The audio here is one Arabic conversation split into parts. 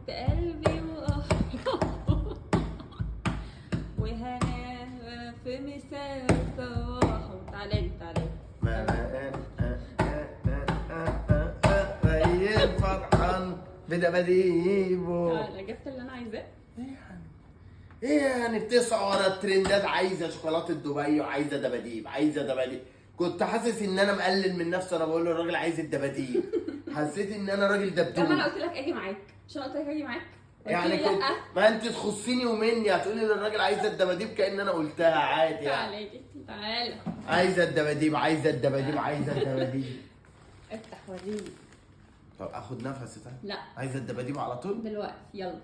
قلبي وهنا في مساء صباح. تعالي تعالي ريان فرحان بدباديبو. انا جبت اللي انا عايزاه. ايه يعني بتسعى ورا الترندات، عايزه شوكولاته دبي وعايزه دباديب، عايزه دباديب. كنت حاسس ان انا مقلل من نفسي، انا بقول للراجل عايز الدباديب. حسيت ان انا راجل دبدوب. طب انا قلت لك اجي معاك، مش انا قلت لك اجي معاك؟ يعني كنت ما انت تخصيني ومني هتقولي للراجل عايزه الدباديب كأن انا قلتها عادي يعني. تعالى تعالى. عايزه الدباديب، عايزه الدباديب، عايزه الدباديب. افتح وريني. طب اخد نفسي طيب. لا عايزه الدباديب على طول دلوقتي يلا.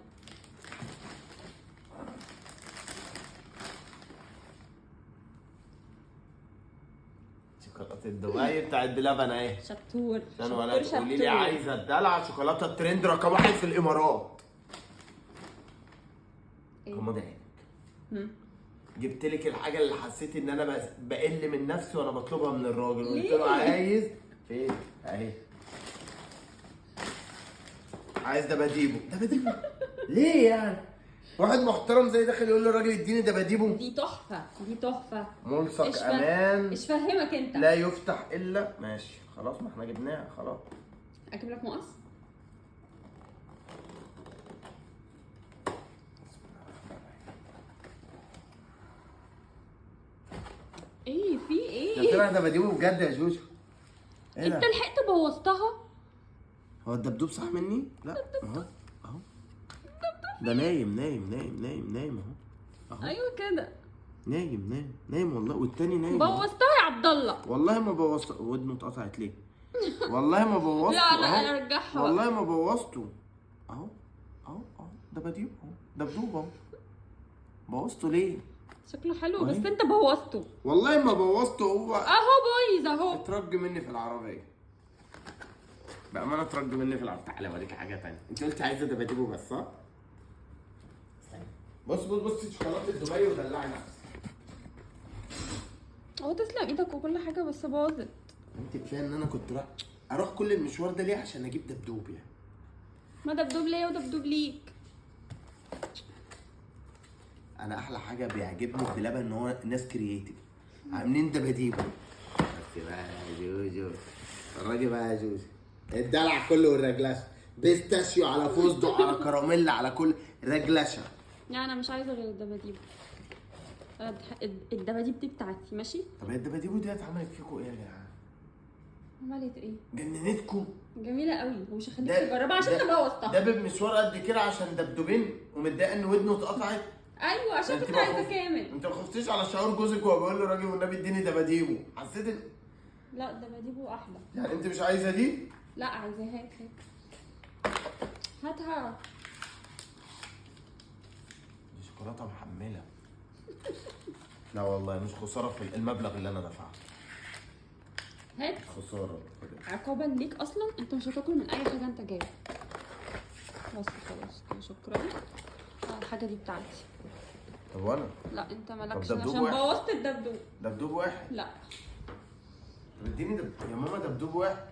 شوكولاته دبي بتاعت بلبن اهي. شطور عشان ولا تقولي لي عايزه الدلع. شوكولاته الترند رقم 1 في الامارات. غمض عينك. جبت لك الحاجه اللي حسيت ان انا بقل من نفسي وانا بطلبها من الراجل، قلت له عايز فين اهي. عايز دباديبو. دباديبو ليه يعني؟ واحد محترم زي داخل يقول للراجل اديني دباديبو. دي تحفه دي تحفه. ملصق امان مش فاهمك انت. لا يفتح الا ماشي خلاص، ما احنا جبناها خلاص. اجيب لك مقص. ايه في ايه؟ ده طلع دباديبو بجد يا جوجو. ايه انت ده؟ لحقت بوظتها؟ هو الدبدوب صح مني؟ لا اهو اهو. ده نايم نايم نايم نايم نايم اهو. ايوه كده. نايم نايم نايم والله، والتاني نايم. بوظتها يا عبد الله. والله ما بوظت. ودنه اتقطعت ليه؟ والله ما بوظته. لا لا أهو. ارجعها. والله ما بوظته. اهو اهو اهو دباديب اهو دبدوب اهو. بوظته ليه؟ شكله حلو وهي. بس انت بوظته. والله ما بوظته، هو اهو بايظ اهو. اترج مني في العربيه. بأمانة اترج مني في العربيه. تعالى اوريك حاجه تانية. انت قلت عايزه دباديبه بس صح؟ بص بص بص شوكولاته دبي ودلعي نفسك. هو تسلم ايدك وكل حاجه بس باظت. انت كفايه ان انا كنت اروح كل المشوار ده ليه عشان اجيب دبدوب يعني. ما دبدوب ليا ودبدوب ليك. انا احلى حاجه بيعجبني في بلبن ان هو ناس كرييتيف عاملين دباديبه. بس بقى يا جوجو اتفرجي بقى يا جوجو. الدلع كله والرجلشه، بيستاشيو على فستق على كراميل على كل رجلشه. لا انا مش عايزه غير الدباديب. الدباديب دي بتاعتي ماشي. طب هي الدباديبو دي اتعملت فيكم ايه يا جدعان؟ عملت ايه؟ جننتكم. جميله قوي ومش هخليك تجربها عشان انت بوظتها. ده بمشوار قد كده عشان دبدوبين ومتضايقه ان ودنه اتقطعت. ايوه عشان انت كنت عايزه كامل. انت ما خفتيش على شعور جوزك وهو بيقول له راجل والنبي اديني دباديبو؟ حسيت ان لا دباديبو احلى. يعني انت مش عايزه دي؟ لا عايزاها. هات هاتها. دي شوكولاته محمله. لا والله مش خساره في المبلغ اللي انا دفعته. هات. خساره. عقابا ليك اصلا انت مش هتاكل من اي حاجه انت جايبها. بس خلاص كده شكرا. الحاجه دي بتاعتي. طب وانا؟ لا انت مالكش طب دبدوب عشان واحد. بوظت الدبدوب. دبدوب واحد؟ لا طب اديني يا ماما دبدوب واحد.